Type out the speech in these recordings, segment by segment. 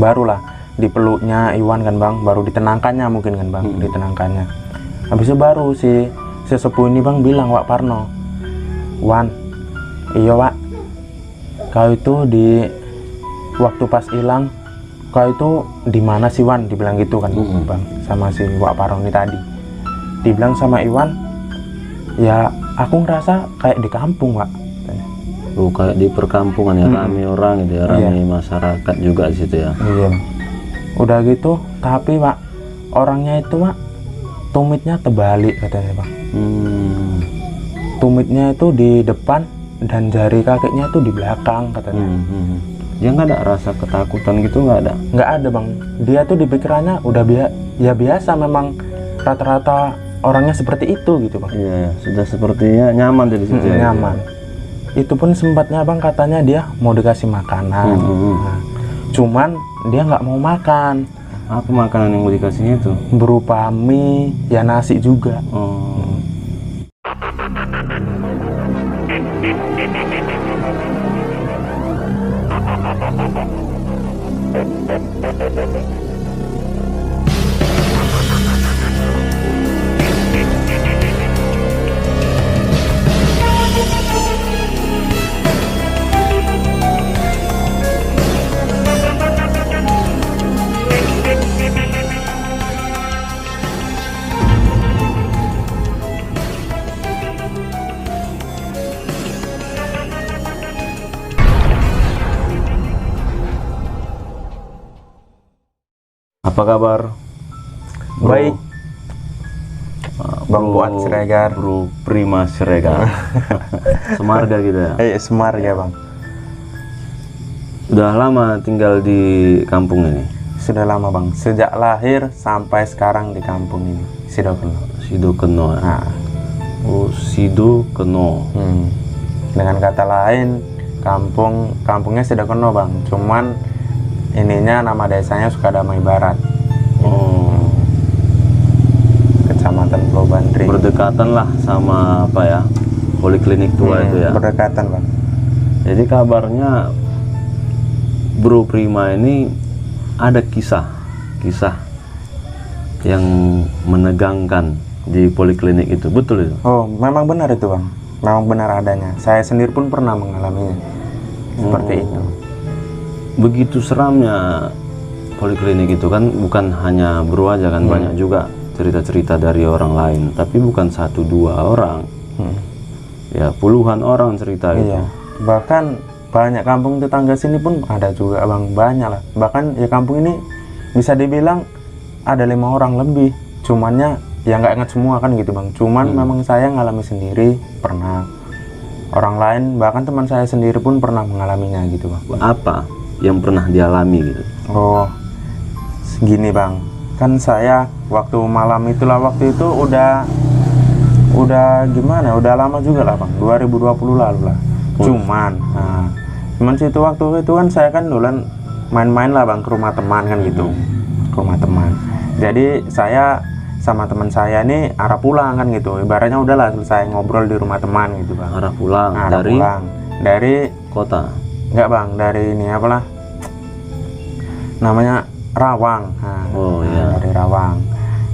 barulah dipeluknya Iwan kan bang, baru ditenangkannya mungkin kan bang, ditenangkannya. Habis itu baru si sesepuh ini bang bilang Wak Parno, Wan, iya Wak, kau itu di waktu pas hilang, kau itu di mana sih Wan, dibilang gitu kan bang sama si Wak Parno ini tadi. Dibilang sama Iwan, ya aku ngerasa kayak di kampung Wak. Oh, kayak di perkampungan ya, rame orang gitu ya, rame masyarakat juga di situ ya. Iya. Udah gitu, tapi Pak, orangnya itu Pak, tumitnya terbalik katanya Pak. Tumitnya itu di depan dan jari kakinya itu di belakang katanya. Dia nggak ada rasa ketakutan gitu, nggak ada? Nggak ada bang. Dia tuh di pikirannya udah ya biasa, memang rata-rata orangnya seperti itu gitu bang. Iya, sudah sepertinya nyaman di situ. Nyaman. Itu pun sempatnya bang katanya dia mau dikasih makanan. Nah, cuman dia nggak mau makan. Apa makanan yang mau dikasihnya itu? Berupa mie, ya nasi juga. Apa kabar? Baik. Bang Buat Siregar. Bro Prima Siregar. Semarga gitu ya? Semarga bang. Udah lama tinggal di kampung ini? Sudah lama bang, sejak lahir sampai sekarang di kampung ini, Sidokeno. Sidokeno. Nah. Oh, Sidokeno. Dengan kata lain, kampungnya Sidokeno bang, cuman ininya nama desanya Sukadamai Barat. Kecamatan Pulau Bandri. Berdekatan lah sama apa ya, poliklinik tua itu ya? Berdekatan bang. Jadi kabarnya Bro Prima ini ada kisah yang menegangkan di poliklinik itu, betul itu? Oh, memang benar itu bang, memang benar adanya. Saya sendiri pun pernah mengalaminya seperti itu. Begitu seramnya poliklinik itu kan, bukan hanya Bro aja kan, banyak juga cerita-cerita dari orang lain, tapi bukan 1-2 orang, ya puluhan orang cerita itu. Iya, bahkan banyak kampung tetangga sini pun ada juga bang, banyak lah. Bahkan ya kampung ini bisa dibilang ada 5 orang lebih, cumannya ya nggak ingat semua kan gitu bang. Cuman memang saya ngalami sendiri pernah, orang lain bahkan teman saya sendiri pun pernah mengalaminya gitu bang. Apa yang pernah dialami gitu? Oh, segini bang, kan saya waktu malam itulah, waktu itu udah gimana, udah lama juga lah bang, 2020 lalu lah. Cuman situ waktu itu kan saya kan duluan main-main lah bang ke rumah teman kan gitu, ke rumah teman. Jadi saya sama teman saya ini arah pulang kan gitu, ibaratnya udahlah selesai ngobrol di rumah teman gitu bang. Arah pulang dari kota? Enggak bang, dari ini apalah namanya, Rawang. Dari Rawang.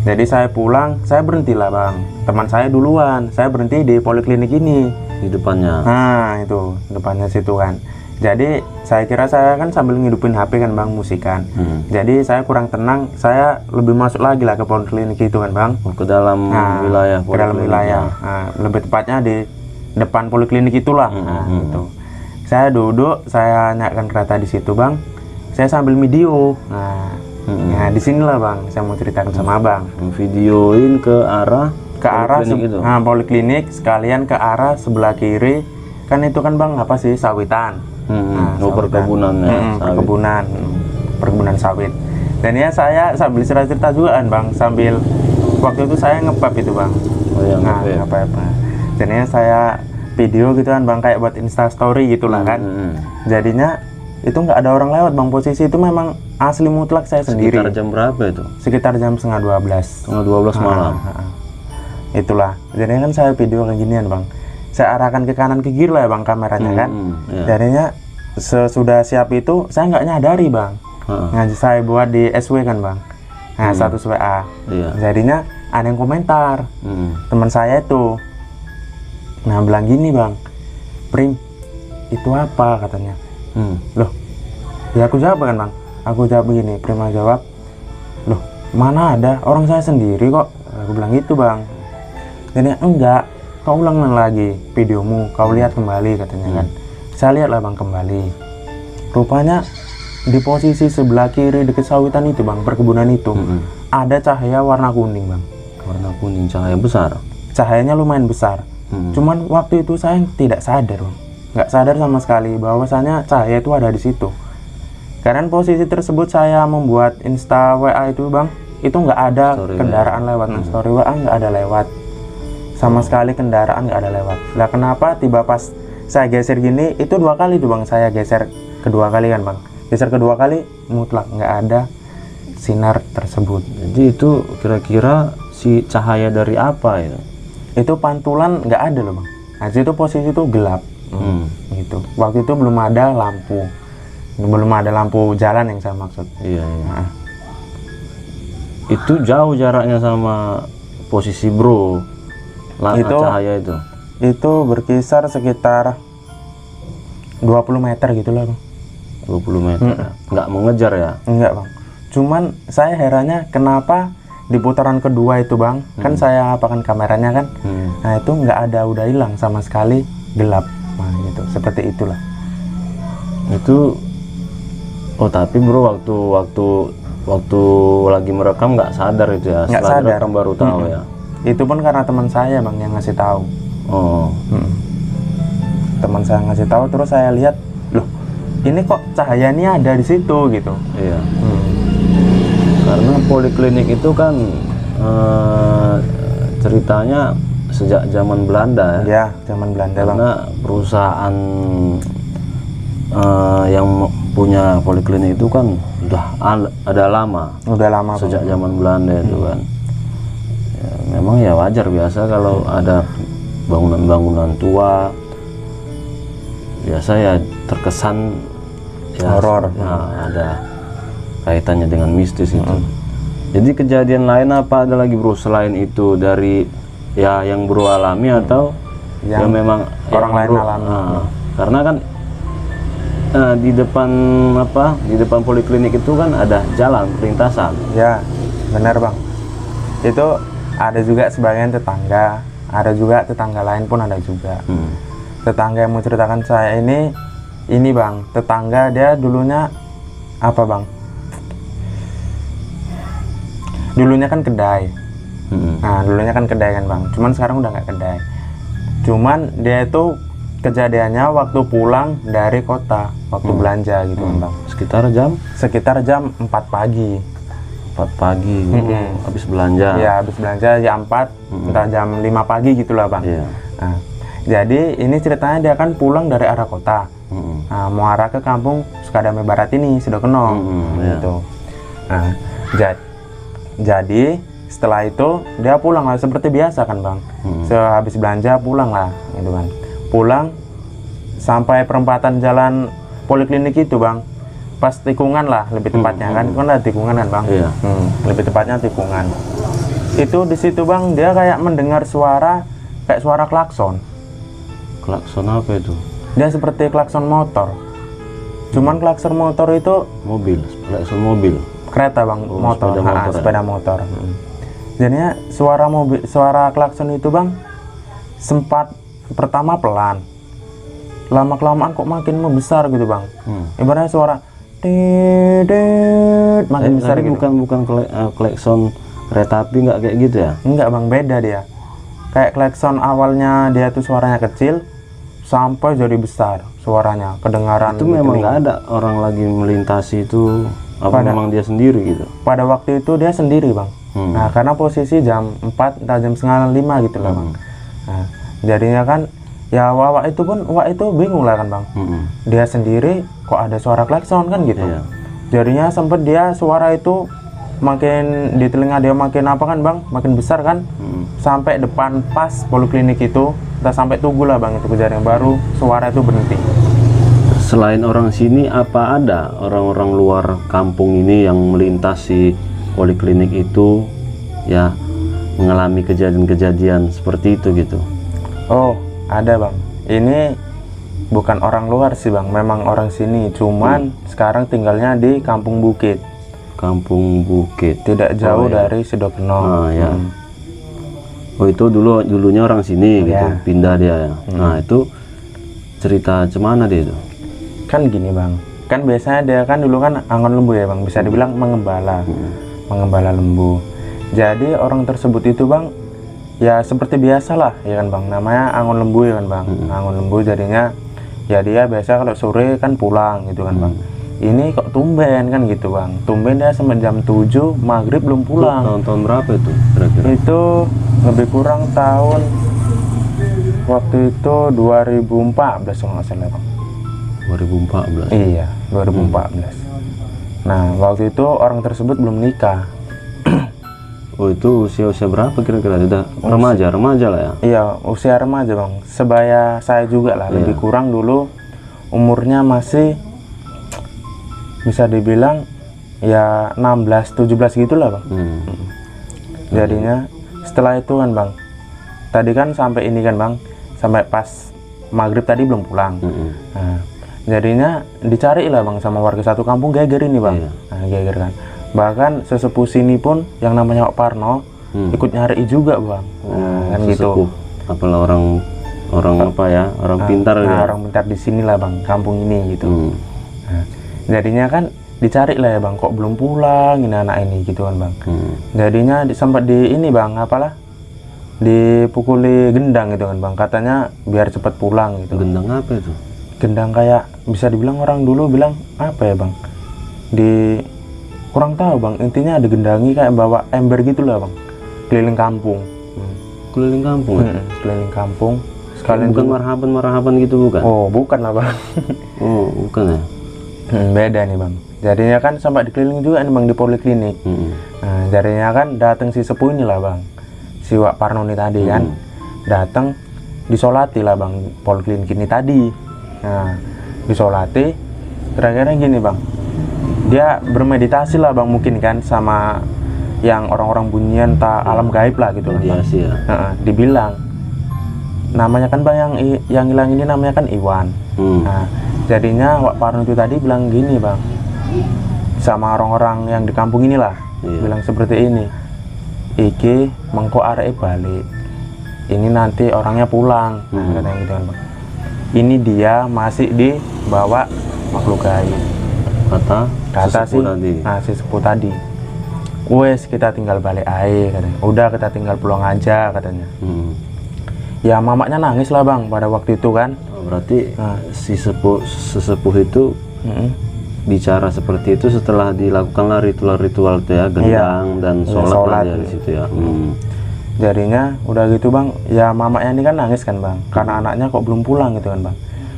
Jadi saya pulang, saya berhenti lah bang, teman saya duluan, saya berhenti di poliklinik ini di depannya. Nah itu depannya situ kan. Jadi saya kira saya kan sambil ngidupin HP kan bang, musikan. Jadi saya kurang tenang, saya lebih masuk lagi lah ke poliklinik itu kan bang. Ke dalam wilayah. Ke dalam wilayah. Lebih tepatnya di depan poliklinik itulah. Gitu. Saya duduk, saya nyalakan kereta di situ bang. Saya sambil video. Nah di sinilah bang, saya mau ceritakan sama abang. Videoin ke arah poliklinik, sekalian ke arah sebelah kiri kan itu kan bang, apa sih, sawitan. Perkebunan sawit. Dan ya saya sambil cerita juga kan bang, sambil waktu itu saya nge-vape itu bang. Nge-vape. Dan ya saya video gitu kan bang, kayak buat instastory gitulah kan. Jadinya itu nggak ada orang lewat bang, posisi itu memang asli mutlak saya sendiri. Sekitar jam berapa itu? Sekitar jam 11:30. Setengah 12 malam. Itulah, jadinya kan saya video kayak ginian bang, saya arahkan ke kanan ke kiri lah bang kameranya kan. Jadinya sesudah siap itu saya nggak nyadari bang, Ngaji saya buat di SW kan bang. Nah status WA. Iya. Jadinya ada yang komentar. Teman saya itu. Nah bilang gini bang, Prim, itu apa katanya? Loh, ya aku jawab kan bang. Aku jawab begini, Prima jawab, loh mana ada, orang saya sendiri kok. Aku bilang gitu bang. Jadi enggak, kau ulang lagi videomu, kau lihat kembali katanya kan. Saya lihat lah bang kembali. Rupanya di posisi sebelah kiri dekat sawitan itu bang, perkebunan itu ada cahaya warna kuning bang. Warna kuning, cahaya besar. Cahayanya lumayan besar. Cuman waktu itu saya tidak sadar bang, nggak sadar sama sekali bahwasanya cahaya itu ada di situ. Karena posisi tersebut saya membuat Insta WA itu bang, itu nggak ada kendaraan lewat. Story WA nggak ada lewat sama sekali, kendaraan nggak ada lewat. Lah kenapa tiba pas saya geser gini, itu 2 kali tuh bang, saya geser kedua kali kan bang, geser kedua kali mutlak nggak ada sinar tersebut. Jadi itu kira-kira si cahaya dari apa ya? Itu pantulan nggak ada loh bang. Nah itu posisi itu gelap. Gitu. Waktu itu belum ada lampu, belum ada lampu jalan yang saya maksud. Iya. Itu jauh jaraknya sama posisi bro. Itu cahaya itu. Itu berkisar sekitar 20 meter gitu lah bang. 20 meter. Nggak mengejar ya? Enggak bang. Cuman saya herannya kenapa di putaran kedua itu bang, kan saya apakan kameranya kan. Nah itu nggak ada, udah hilang sama sekali, gelap. Nah gitu, seperti itulah. Itu tapi bro waktu lagi merekam nggak sadar itu ya? Nggak setelah sadar. merekam baru tahu ya? Itu pun karena teman saya bang yang ngasih tahu. Teman saya ngasih tahu, terus saya lihat, loh ini kok cahayanya ada di situ gitu. Iya. Karena poliklinik itu kan ceritanya sejak zaman Belanda ya. Ya, zaman Belanda bang. Karena perusahaan yang punya poliklinik itu kan udah ada lama. Udah lama sejak bang. zaman Belanda itu kan. Ya, memang ya wajar biasa kalau ada bangunan-bangunan tua. Biasa ya terkesan ya, horor. Ada kaitannya dengan mistis itu. Jadi kejadian lain apa ada lagi bro selain itu dari ya yang bro alami atau yang memang orang lain bro, alami? Karena kan di depan poliklinik itu kan ada jalan perlintasan. Ya benar bang. Itu ada juga sebagian tetangga, ada juga tetangga lain pun ada juga. Tetangga yang mau ceritakan saya ini bang, tetangga dia dulunya apa bang? Dulunya kan kedai. Nah dulunya kan kedai kan bang, cuman sekarang udah nggak kedai. Cuman dia itu kejadiannya waktu pulang dari kota, waktu belanja gitu kan bang. Sekitar jam 4 pagi. 4 pagi. Habis belanja. Iya habis belanja jam 4, entah jam 5 pagi gitulah bang. Nah, jadi ini ceritanya dia kan pulang dari arah kota. Nah, mau arah ke kampung Sukadame Barat ini, Sidokenong gitu. Nah, jadi setelah itu dia pulang lah seperti biasa kan bang. Sehabis belanja pulang lah gitu kan. Pulang sampai perempatan jalan poliklinik itu bang, pas tikungan lah lebih tepatnya kan ada tikungan kan bang. Lebih tepatnya tikungan. Itu di situ bang dia kayak mendengar kayak suara klakson. Klakson apa itu? Dia seperti klakson motor. Cuman klakson motor itu klakson mobil. Kereta bang, motor, sepeda motor. Jadinya suara klakson itu bang sempat pertama pelan, lama kelamaan kok makin membesar gitu bang. Ibaratnya suara dedet makin besar gitu. Bukan klakson kereta api nggak kayak gitu ya? Enggak bang, beda dia. Kayak klakson awalnya dia tuh suaranya kecil sampai jadi besar suaranya, kedengaran. Itu memang nggak ada orang lagi melintasi itu, apa memang dia sendiri gitu? Pada waktu itu dia sendiri bang. Nah karena posisi jam 4 atau jam setengah 5 gitu lah bang. Nah jadinya kan ya Wak itu bingung lah kan bang. Dia sendiri kok ada suara klakson kan gitu. Jadinya sempat dia suara itu makin di telinga dia makin apa kan bang, makin besar kan. Sampai depan pas poliklinik itu, kita sampai tunggu lah bang itu kejadian baru suara itu berhenti. Selain orang sini, apa ada orang-orang luar kampung ini yang melintasi poliklinik itu ya mengalami kejadian-kejadian seperti itu gitu? Oh, ada bang. Ini bukan orang luar sih bang, memang orang sini. Cuman sekarang tinggalnya di Kampung Bukit. Kampung Bukit. Tidak jauh ya. dari Sidoarjo. Ya. Oh itu dulunya orang sini gitu, Ya. pindah dia ya. Nah itu cerita cemana dia itu? Kan gini bang, kan biasanya dia kan dulu kan angon lembu ya bang, bisa dibilang mengembala, mengembala lembu. Jadi orang tersebut itu bang, ya seperti biasa lah ya kan bang, namanya angon lembu ya kan bang. Angon lembu jadinya ya dia biasa kalau sore kan pulang gitu kan bang. Ini kok tumben kan gitu bang, tumben dia sampai jam 7 maghrib belum pulang. Tahun-tahun berapa itu kira-kira? Itu lebih kurang tahun waktu itu 2014 kalau nggak salah bang. 2014. Iya, 2014. Nah, waktu itu orang tersebut belum nikah. Oh itu usia berapa kira-kira? Sudah remaja lah ya? Iya, usia remaja bang. Sebaya saya juga lah, lebih kurang dulu umurnya masih bisa dibilang ya 16-17 gitulah bang. Jadinya setelah itu kan bang, tadi kan sampai ini kan bang, sampai pas maghrib tadi belum pulang. Nah, jadinya dicari lah bang sama warga satu kampung geger ini bang. Nah, geger kan. Bahkan sesepuh sini pun yang namanya Pak Parno ikut nyari juga bang. Nah, kan gitu. Apalah orang apa ya, orang pintar Nah, ya. orang pintar di sini lah bang, kampung ini gitu. Nah, jadinya kan dicari lah ya bang, kok belum pulang ini anak ini gitu kan bang. Jadinya sempat di ini bang, apalah dipukuli gendang gitu kan bang, katanya biar cepat pulang gitu. Gendang apa itu? Gendang kayak bisa dibilang orang dulu bilang apa ya bang, kurang tahu bang, intinya ada gendangi kayak bawa ember gitulah bang, keliling kampung. Keliling kampung ya? Keliling kampung sekalian bukan juga. marhaban gitu bukan? Oh bukan lah bang. Oh bukan ya? Beda nih bang, jadinya kan sampai dikeliling juga nih bang di poliklinik. Nah jadinya kan datang si sepuh ini lah bang, si Wak Parno ini tadi kan datang disolati lah bang poliklinik ini tadi. Nah disolati kira-kira gini bang, dia bermeditasi lah bang mungkin kan sama yang orang-orang bunyian tak alam gaib lah gitu kan bang. Ya. Dibilang namanya kan bang yang hilang ini namanya kan Iwan. Nah jadinya Wak Parno itu tadi bilang gini bang sama orang-orang yang di kampung inilah, bilang seperti ini, iki mengko arek balik, ini nanti orangnya pulang. Katanya gitu kan bang, ini dia masih dibawa makhluk gaib, kata si sepuh tadi. Wes kita tinggal balik aja katanya, udah kita tinggal pulang aja katanya. Ya mamaknya nangis lah bang pada waktu itu kan. Berarti si sesepuh itu bicara seperti itu setelah dilakukanlah ritual-ritual itu ya, gendang dan sholat ya di situ ya. Jadinya udah gitu bang, ya mamaknya ini kan nangis kan bang, karena anaknya kok belum pulang gitu kan bang.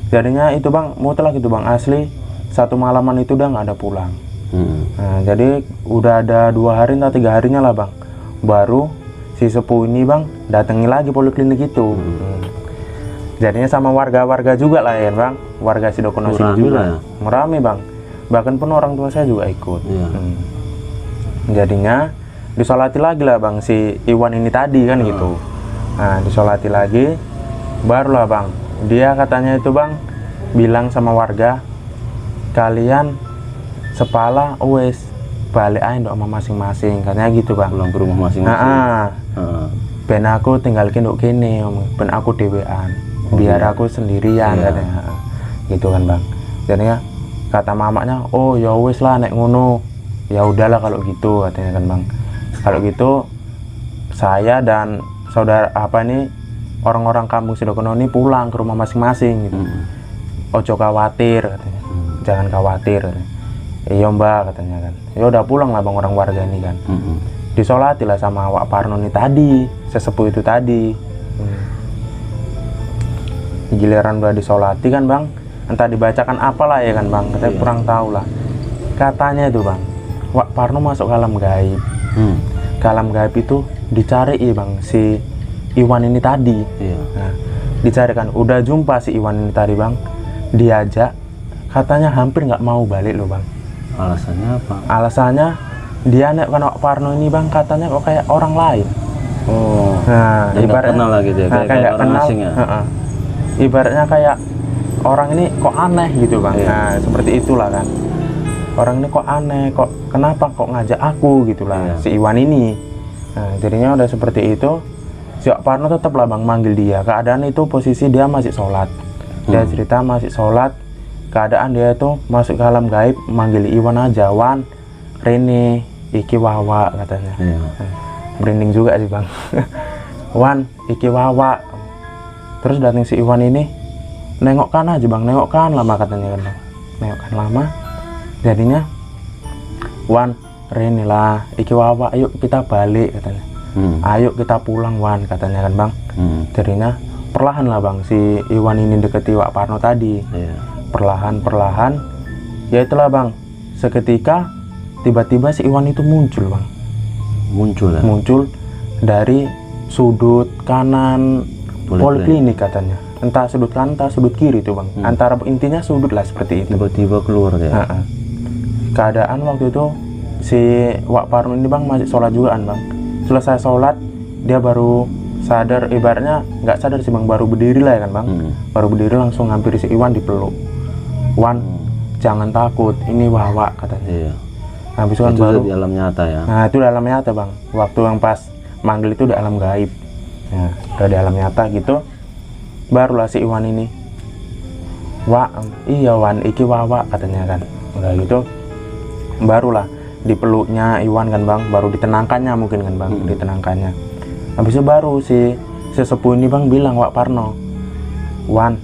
Jadinya itu bang, mutlak gitu bang, asli satu malaman itu udah nggak ada pulang. Nah, jadi udah ada 2 hari atau 3 harinya lah bang, baru si sepuh ini bang datangi lagi poliklinik itu. Jadinya sama warga-warga juga lah ya bang, warga Sidoarjo sini juga merame bang, bahkan pun orang tua saya juga ikut. Jadinya disolati lagi lah bang si Iwan ini tadi kan gitu. Nah disolati lagi, barulah bang dia katanya itu bang bilang sama warga, kalian sepala wes balik aja dok sama masing-masing, katanya gitu bang. Pulang ke rumah masing-masing. Ben aku tinggalin dok kene, ben aku dewean, biar aku sendirian katanya, gitu kan bang. Jadinya kata mamaknya, oh ya wes lah nek ngono, ya udahlah kalau gitu katanya kan bang. Kalau gitu saya dan saudara orang-orang kampung Sidoarjo ini pulang ke rumah masing-masing gitu. Ojo khawatir katanya, jangan khawatir katanya. Iya mbak katanya kan, ya udah pulang lah bang orang warga ini kan. Disolati lah sama Wak Parno ini tadi, sesepuh itu tadi. Giliran udah disolati kan bang, entah dibacakan apalah ya kan bang, katanya kurang tahu lah. Katanya itu bang, Wak Parno masuk ke alam gaib. Ke alam gaib itu dicari bang si Iwan ini tadi. Nah, dicari kan, udah jumpa si Iwan ini tadi bang, diajak katanya hampir nggak mau balik loh bang. Alasannya apa? Alasannya dia nek kan Wak Parno ini bang katanya kok kayak orang lain. Oh, Nah, dia nggak ibaratnya kenal lagi dia, kayak nggak orang kenal, asing ya. Ibaratnya kayak orang ini kok aneh gitu bang. Iya. Nah, seperti itulah kan. Orang ini kok aneh, kok kenapa kok ngajak aku gitulah, Iya. si Iwan ini. Nah, jadinya udah seperti itu. Si Wak Parno tetap lah bang manggil dia. Keadaan itu posisi dia masih sholat. Dia cerita masih sholat. Keadaan dia itu masuk ke alam gaib, manggil Iwan aja, Wan, Rene, iki Wawa katanya. Iya. Branding juga sih bang. Wan, iki Wawa. Terus datang si Iwan ini, nengok kan aja bang, nengok kan lama katanya kan bang. Nengok kan lama. Jadinya, Wan, Rene lah, iki Wawa, ayo kita balik katanya. Ayo kita pulang Wan katanya kan bang. Jadinya perlahan lah bang si Iwan ini deketi Wak Parno tadi. Iya. Perlahan ya itulah bang, seketika tiba-tiba si Iwan itu muncul bang, Muncul ya. muncul dari sudut kanan poliklinik katanya, entah sudut kanan entah sudut kiri itu bang, antara intinya sudut lah seperti itu. Tiba-tiba keluar dia. Keadaan waktu itu si Wak Parno ini bang masih sholat juga kan bang. Selesai sholat dia baru sadar, ibaratnya nggak sadar sih bang, baru berdiri lah ya kan bang. Baru berdiri langsung hampir si Iwan dipeluk. Wan, jangan takut, ini Wawa katanya. Iya. Habis itu kan Itu baru, di alam nyata ya. nah itu dalam nyata bang. Waktu yang pas manggil itu di alam gaib. Nah, udah di alam nyata gitu. Barulah si Iwan ini, iya Wan, iki Wawa katanya kan. Udah gitu, barulah dipeluknya Iwan kan bang, baru ditenangkannya mungkin kan bang, ditenangkannya. Habis itu baru si sesepuh ini bang bilang Wak Parno, Wan,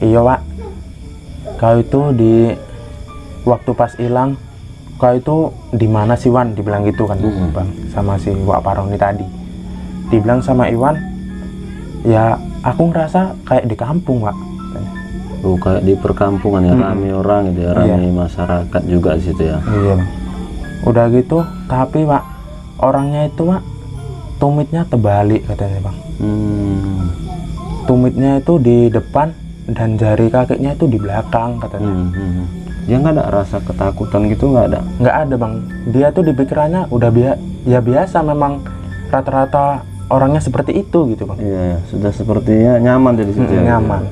iya Wak, kau itu di waktu pas hilang, kau itu di mana sih Wan? Dibilang gitu kan bang, sama si Wak Parno ini tadi. Dibilang sama Iwan, ya aku ngerasa kayak di kampung Wak. Oh, kayak di perkampungan ya, rame orang gitu ya, rame masyarakat juga di situ ya. Iya bang. Udah gitu, tapi Wak, orangnya itu Wak, tumitnya terbalik katanya bang. Tumitnya itu di depan dan jari kakinya itu di belakang katanya. Dia nggak ada rasa ketakutan gitu, nggak ada? Nggak ada bang. Dia tuh di pikirannya udah ya biasa, memang rata-rata orangnya seperti itu gitu bang. Iya, sudah sepertinya nyaman di situ ya. Nyaman.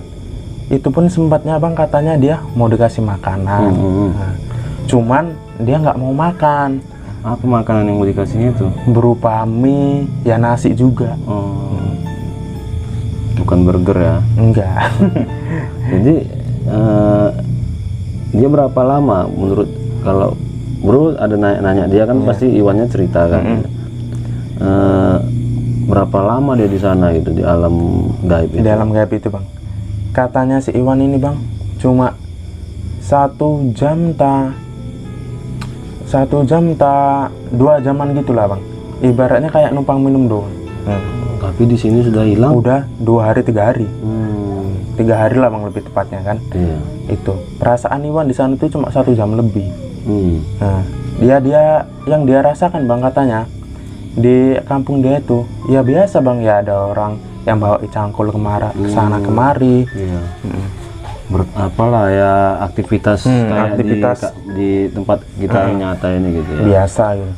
Itu pun sempatnya bang katanya dia mau dikasih makanan. Nah, cuman dia nggak mau makan. Apa makanan yang mau dikasihnya itu? Berupa mie, ya nasi juga. Bukan burger ya? Enggak. Jadi dia berapa lama menurut, kalau bro ada nanya dia kan pasti Iwannya cerita kan. Berapa lama dia di sana gitu, di alam gaib itu? Di alam gaib itu bang, katanya si Iwan ini bang cuma 1 jam 2 jaman gitulah bang, ibaratnya kayak numpang minum doang. Tapi di sini sudah hilang? Udah 2 hari 3 hari. 3 hari lah bang lebih tepatnya kan. Iya. Itu perasaan Iwan di sana itu cuma 1 jam lebih. Nah, dia yang dia rasakan bang katanya di kampung dia itu ya biasa bang, ya ada orang yang bawa cangkul kesana kemari. Iya. Apalah ya, aktivitas kayak aktivitas di tempat kita nyata ini gitu ya. Biasa gitu.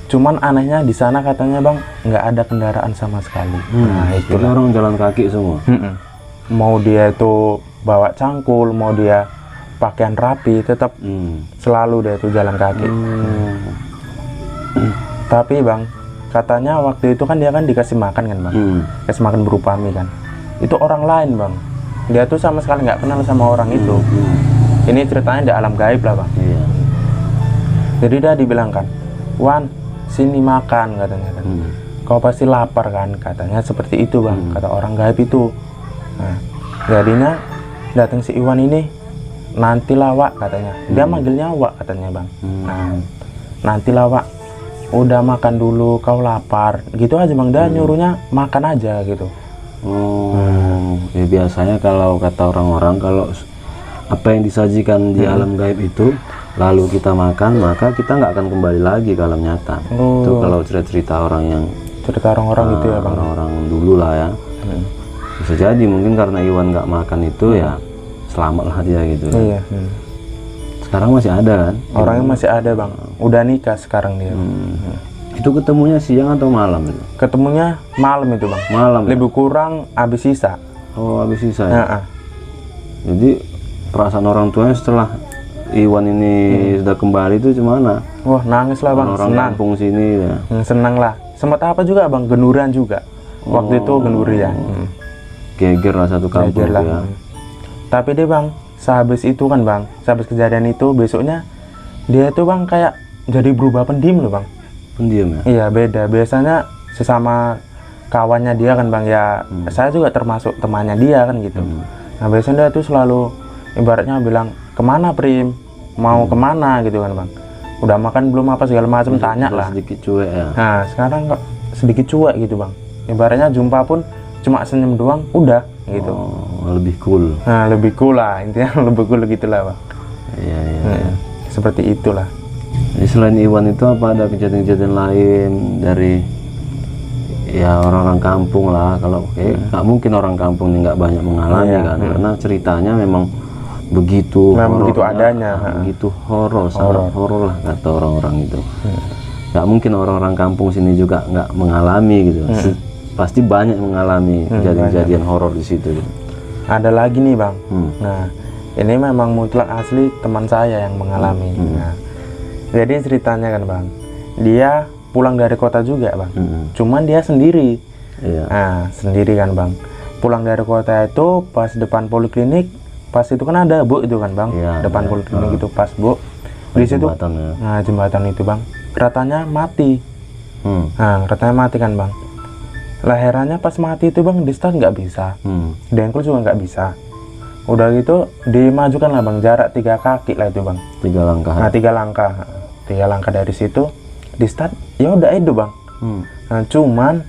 Cuman anehnya di sana katanya bang nggak ada kendaraan sama sekali. Nah itu Jadi orang jalan kaki semua. Mau dia itu bawa cangkul, mau dia pakaian rapi, tetap selalu dia itu jalan kaki. Tapi bang katanya waktu itu kan dia kan dikasih makan kan bang, kasih makan berupa mie kan. Itu orang lain bang, dia tuh sama sekali nggak kenal sama orang itu. Ini ceritanya di alam gaib lah bang. Iya. Jadi dia dibilang kan, Wan, sini makan katanya kan. Kau pasti lapar kan, katanya seperti itu bang, kata orang gaib itu. Nah, jadinya datang si Iwan ini, nantilah Wak katanya. Dia manggilnya Wak katanya bang. Nah, nantilah Wak, udah makan dulu, kau lapar. Gitu aja bang, dia nyuruhnya makan aja gitu. Ya biasanya kalau kata orang-orang, kalau apa yang disajikan di alam gaib itu lalu kita makan, maka kita nggak akan kembali lagi ke alam nyata. Itu kalau cerita-cerita orang yang cerita orang-orang gitu ya bang. Orang-orang dulu lah ya. Bisa jadi mungkin karena Iwan nggak makan itu ya selamatlah dia gitu. Iya. Sekarang masih ada kan? Orangnya masih ada bang, udah nikah sekarang dia. Itu ketemunya siang atau malam itu? Ketemunya malam itu bang, Malam ya? lebih kurang habis sisa. Oh, habis sisa ya? Nah, Jadi perasaan orang tuanya setelah Iwan ini sudah kembali itu gimana? wah nangis lah bang, Orang senang. kampung sini ya. Senang lah. Sempat apa juga bang, gendurian juga. Waktu itu gendurian. Geger lah satu kampung Geger lah. ya. Tapi deh bang, sehabis itu kan bang, sehabis kejadian itu besoknya dia itu bang kayak jadi berubah pendiam loh bang. Pendiam ya? Iya beda, biasanya sesama kawannya dia kan bang ya, saya juga termasuk temannya dia kan gitu. Nah biasanya dia tuh selalu ibaratnya bilang, kemana Prim, mau kemana gitu kan bang, udah makan belum apa segala macam, tanya Udah lah. sedikit cuek ya? Nah sekarang kok sedikit cuek gitu bang, ibaratnya jumpa pun cuma senyum doang udah gitu. Oh, lebih cool. Nah lebih cool lah, intinya lebih cool gitu lah bang. Iya, iya. Seperti itulah. Jadi selain Iwan itu apa ada kejadian-kejadian lain dari ya orang-orang kampung lah? Kalau nggak mungkin orang kampung ini nggak banyak mengalami Iya. kan, karena ceritanya memang begitu Memang begitu horornya, adanya. begitu horor, sangat horor lah kata orang-orang itu. Nggak mungkin orang-orang kampung sini juga nggak mengalami gitu. Pasti banyak mengalami kejadian-kejadian horor di situ. Gitu. Ada lagi nih bang. Nah ini memang mutlak asli teman saya yang mengalami. Nah, jadi ceritanya kan bang, dia pulang dari kota juga bang. Cuman dia sendiri. Iya. Nah sendiri kan bang. Pulang dari kota itu pas depan poliklinik, pas itu kan ada bu itu kan bang. Iya, Depan iya. poliklinik itu pas bu. Di situ. Jembatan ya. Nah jembatan itu bang, keretanya mati. Nah keretanya mati kan bang. Lahirannya pas mati itu bang, di start nggak bisa. Dengkul juga nggak bisa. Udah gitu dimajukan lah bang, jarak 3 kaki lah itu bang. 3 langkah. Nah 3 langkah, 3 langkah dari situ di start ya udah itu bang. Nah cuman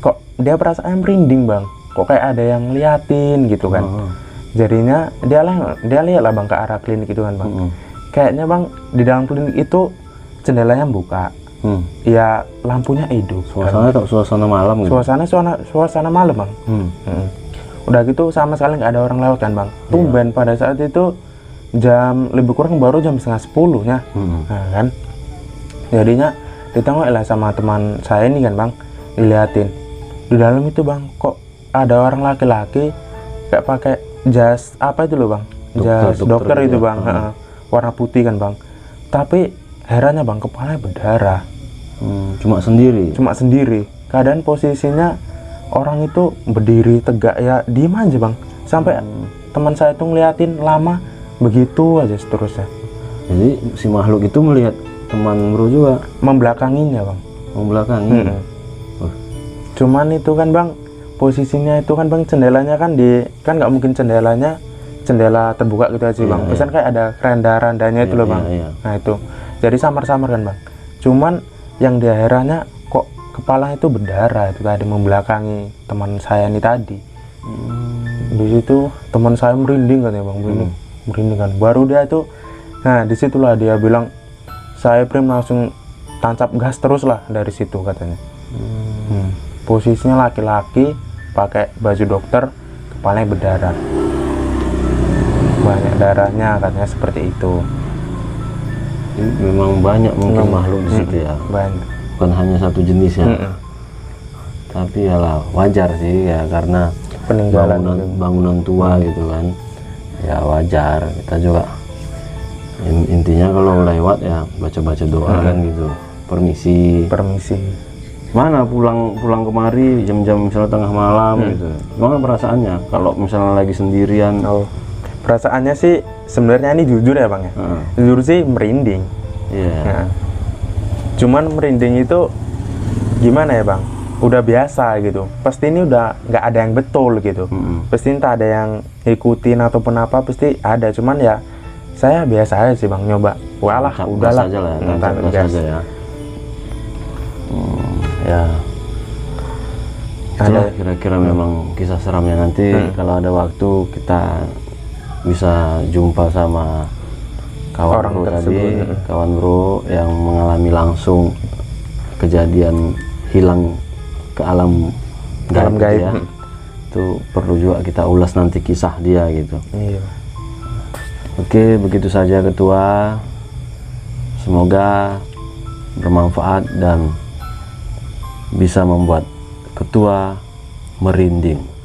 kok dia perasaan merinding bang, kok kayak ada yang liatin gitu kan. Jadinya dia lihat lah bang ke arah klinik itu kan bang. Kayaknya bang di dalam klinik itu jendelanya buka. Ya lampunya hidup. Suasana atau suasana malam gitu? Suasana malam bang. Udah gitu sama sekali nggak ada orang lewat kan bang. Tumben pada saat itu jam lebih kurang baru jam 9:30 nya. Nah kan, jadinya ditengok lah sama teman saya ini kan bang, diliatin di dalam itu bang, kok ada orang laki-laki kayak pakai jas apa itu loh bang, jas dokter itu ya? bang, warna putih kan bang. Tapi herannya bang, kepalanya berdarah. Cuma sendiri. Keadaan posisinya orang itu berdiri tegak ya, diem aja bang. Sampai teman saya tuh ngeliatin lama begitu aja seterusnya. Jadi si makhluk itu melihat teman bro juga? Membelakanginya bang. Membelakangi? Cuman itu kan bang, posisinya itu kan bang, jendelanya kan kan nggak mungkin jendela terbuka gitu aja bang. Pesan kayak ada keranda-randanya itu loh bang. Nah itu, jadi samar-samar kan bang. Cuman yang dia herannya kok kepala itu berdarah, itu tadi membelakangi teman saya ini tadi. Di situ teman saya merinding kan ya bang, merinding kan. Baru dia itu, nah disitulah dia bilang, saya Prim langsung tancap gas terus lah dari situ katanya. Posisinya laki-laki, pakai baju dokter, kepalanya berdarah, banyak darahnya katanya seperti itu. Memang banyak mungkin makhluk di situ ya. Banyak. Bukan hanya satu jenis ya. Tapi ya lah wajar sih ya, karena Peninggalan bangunan tua gitu kan. Ya wajar, kita juga intinya kalau lewat ya baca-baca doa kan gitu. Permisi. Mana pulang kemari jam-jam misalnya tengah malam gitu. Gimana perasaannya kalau misalnya lagi sendirian? Perasaannya sih sebenarnya ini jujur ya bang ya. Jujur sih merinding. Nah, cuman merinding itu gimana ya bang? Udah biasa gitu. Pasti ini udah nggak ada yang betul gitu. Pasti entah ada yang ikutin ataupun apa, pasti ada. Cuman ya saya biasa aja sih bang, nyoba. Walah, udahlah. Gas aja ya. Ya. Itulah kira-kira memang kisah seramnya. Nanti kalau ada waktu kita bisa jumpa sama kawan bro tadi, kawan bro yang mengalami langsung kejadian hilang ke alam gaib ya. Itu perlu juga kita ulas nanti kisah dia gitu. Oke, begitu saja Ketua. Semoga bermanfaat dan bisa membuat Ketua merinding.